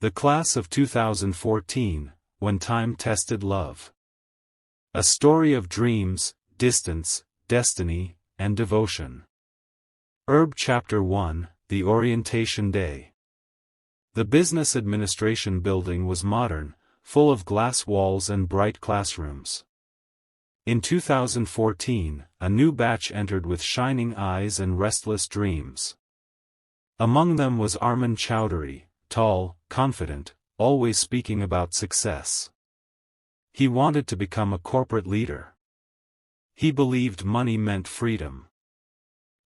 The class of 2014, when time tested love. A story of dreams, distance, destiny, and devotion. Chapter 1, The Orientation Day. The business administration building was modern, full of glass walls and bright classrooms. In 2014, a new batch entered with shining eyes and restless dreams. Among them was Arman Chowdhury, tall, confident, always speaking about success. He wanted to become a corporate leader. He believed money meant freedom.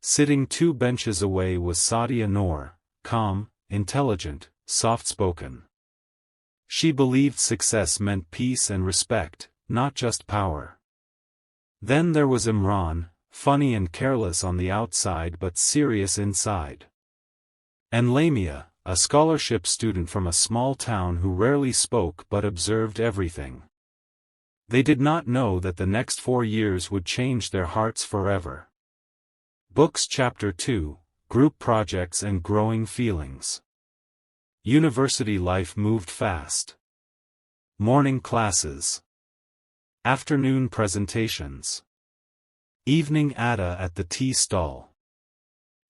Sitting 2 benches away was Sadia Noor, calm, intelligent, soft-spoken. She believed success meant peace and respect, not just power. Then there was Imran, funny and careless on the outside but serious inside. And Lamia, a scholarship student from a small town who rarely spoke but observed everything. They did not know that the next 4 years would change their hearts forever. Books Chapter 2, Group Projects and Growing Feelings. University life moved fast. Morning classes. Afternoon presentations. Evening adda at the tea stall.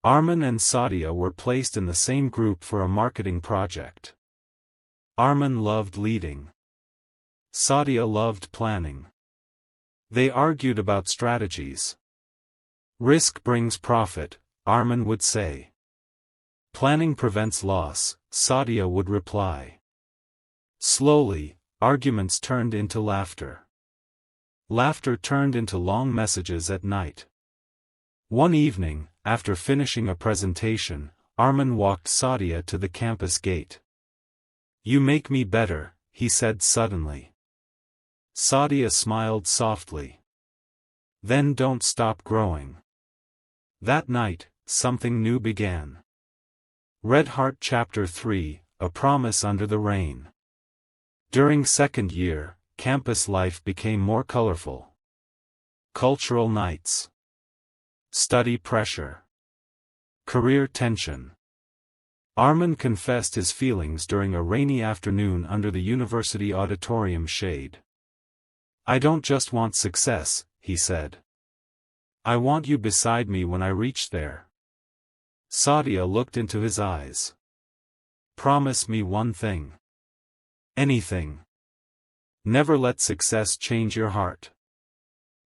Arman and Sadia were placed in the same group for a marketing project. Arman loved leading. Sadia loved planning. They argued about strategies. Risk brings profit, Arman would say. Planning prevents loss, Sadia would reply. Slowly, arguments turned into laughter. Laughter turned into long messages at night. One evening, after finishing a presentation, Arman walked Sadia to the campus gate. "You make me better," he said suddenly. Sadia smiled softly. "Then don't stop growing." That night, something new began. Red Heart Chapter 3, A Promise Under the Rain. During second year, campus life became more colorful. Cultural nights. Study pressure. Career tension. Arman confessed his feelings during a rainy afternoon under the university auditorium shade. "I don't just want success," he said. "I want you beside me when I reach there." Sadia looked into his eyes. "Promise me one thing." "Anything." "Never let success change your heart."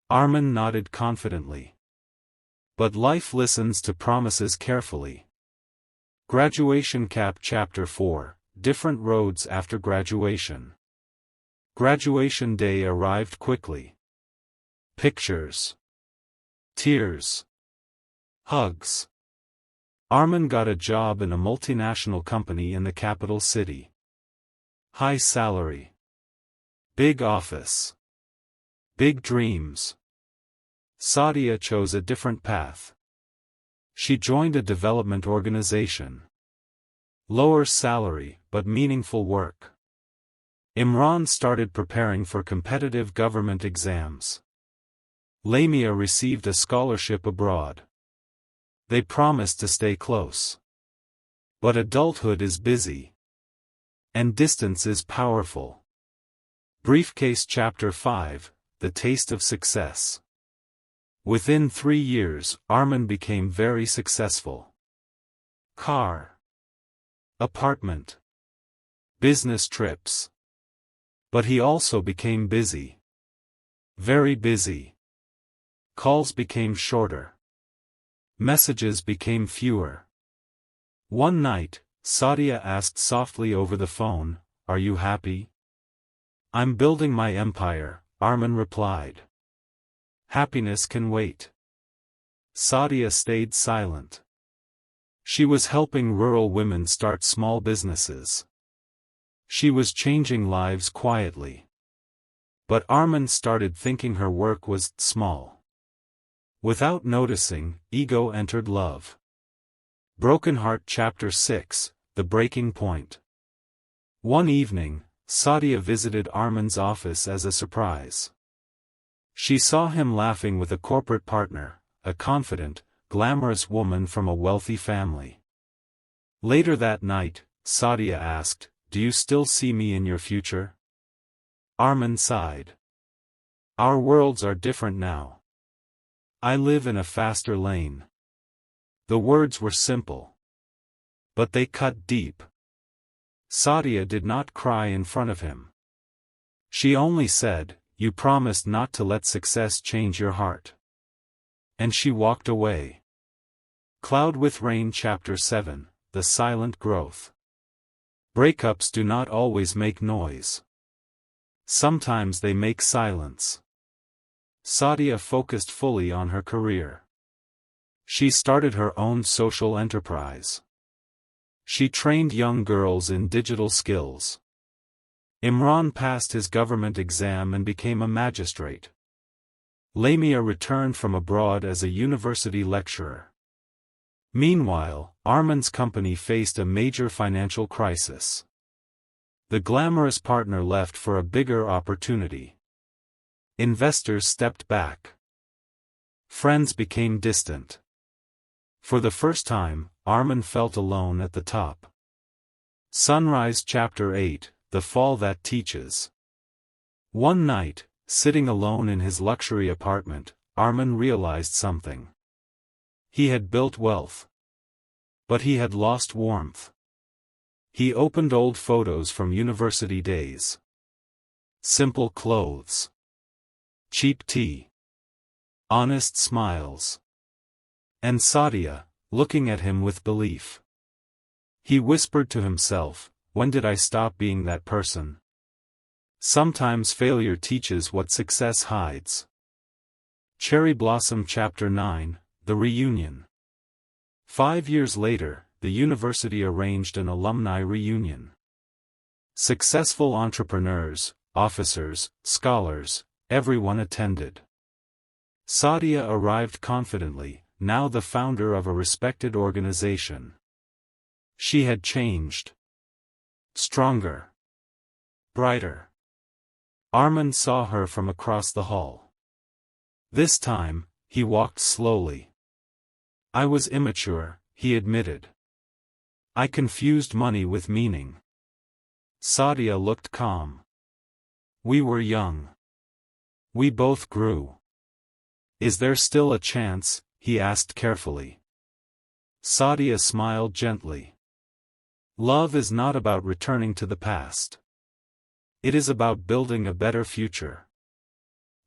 Arman nodded confidently. But life listens to promises carefully. Graduation Chapter 4, Different Roads After Graduation. Graduation day arrived quickly. Pictures. Tears. Hugs. Arman got a job in a multinational company in the capital city. High salary. Big office. Big dreams. Sadia chose a different path. She joined a development organization. Lower salary, but meaningful work. Imran started preparing for competitive government exams. Lamia received a scholarship abroad. They promised to stay close. But adulthood is busy. And distance is powerful. Briefcase Chapter 5, The Taste of Success. Within 3 years, Arman became very successful. Car. Apartment. Business trips. But he also became busy. Very busy. Calls became shorter. Messages became fewer. One night, Sadia asked softly over the phone, "Are you happy?" "I'm building my empire," Arman replied. "Happiness can wait." Sadia stayed silent. She was helping rural women start small businesses. She was changing lives quietly. But Arman started thinking her work was small. Without noticing, ego entered love. Broken Heart Chapter 6, The Breaking Point. One evening, Sadia visited Arman's office as a surprise. She saw him laughing with a corporate partner, a confident, glamorous woman from a wealthy family. Later that night, Sadia asked, do you still see me in your future? Armin sighed. Our worlds are different now. I live in a faster lane. The words were simple, but they cut deep. Sadia did not cry in front of him. She only said, "You promised not to let success change your heart." And she walked away. Cloud with Rain Chapter 7, The Silent Growth. Breakups do not always make noise. Sometimes they make silence. Sadia focused fully on her career. She started her own social enterprise. She trained young girls in digital skills. Imran passed his government exam and became a magistrate. Lamia returned from abroad as a university lecturer. Meanwhile, Armin's company faced a major financial crisis. The glamorous partner left for a bigger opportunity. Investors stepped back. Friends became distant. For the first time, Armin felt alone at the top. Sunrise Chapter 8, The Fall That Teaches. One night, sitting alone in his luxury apartment, Armin realized something. He had built wealth. But he had lost warmth. He opened old photos from university days. Simple clothes. Cheap tea. Honest smiles. And Sadia, looking at him with belief. He whispered to himself, "When did I stop being that person?" Sometimes failure teaches what success hides. Cherry Blossom Chapter 9, The Reunion. 5 years later, the university arranged an alumni reunion. Successful entrepreneurs, officers, scholars, everyone attended. Sadia arrived confidently, now the founder of a respected organization. She had changed. Stronger. Brighter. Armin saw her from across the hall. This time, he walked slowly. "I was immature," he admitted. "I confused money with meaning." Sadia looked calm. "We were young. We both grew. Is there still a chance?" he asked carefully. Sadia smiled gently. "Love is not about returning to the past. It is about building a better future."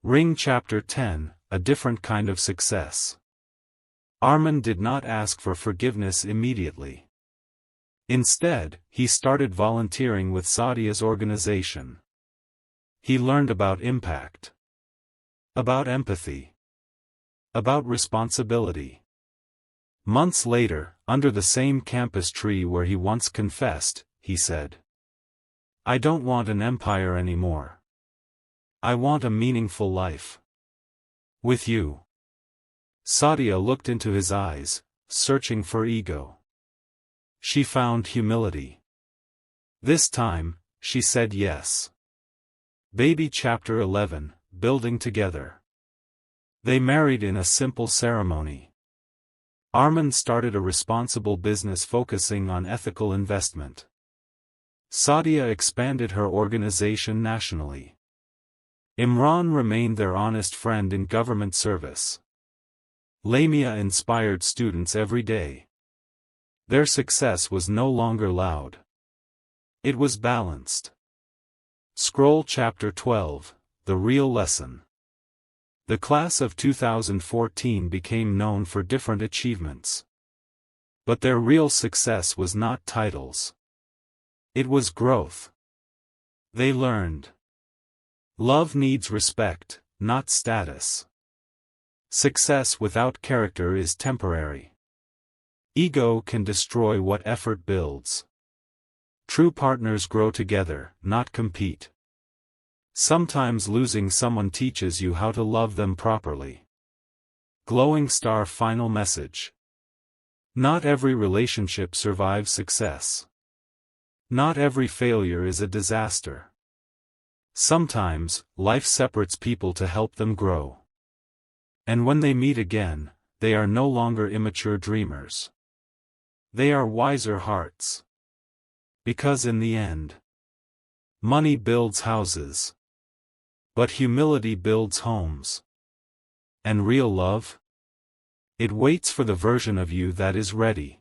Ring Chapter 10, A Different Kind of Success. Armin did not ask for forgiveness immediately. Instead, he started volunteering with Sadia's organization. He learned about impact. About empathy. About responsibility. Months later, under the same campus tree where he once confessed, he said, "I don't want an empire anymore. I want a meaningful life. With you." Sadia looked into his eyes, searching for ego. She found humility. This time, she said yes. Baby Chapter 11, Building Together. They married in a simple ceremony. Armin started a responsible business focusing on ethical investment. Sadia expanded her organization nationally. Imran remained their honest friend in government service. Lamia inspired students every day. Their success was no longer loud. It was balanced. Scroll Chapter 12, The Real Lesson. The class of 2014 became known for different achievements. But their real success was not titles. It was growth. They learned. Love needs respect, not status. Success without character is temporary. Ego can destroy what effort builds. True partners grow together, not compete. Sometimes losing someone teaches you how to love them properly. Glowing Star Final Message. Not every relationship survives success. Not every failure is a disaster. Sometimes, life separates people to help them grow. And when they meet again, they are no longer immature dreamers. They are wiser hearts. Because in the end, money builds houses, but humility builds homes. And real love? It waits for the version of you that is ready.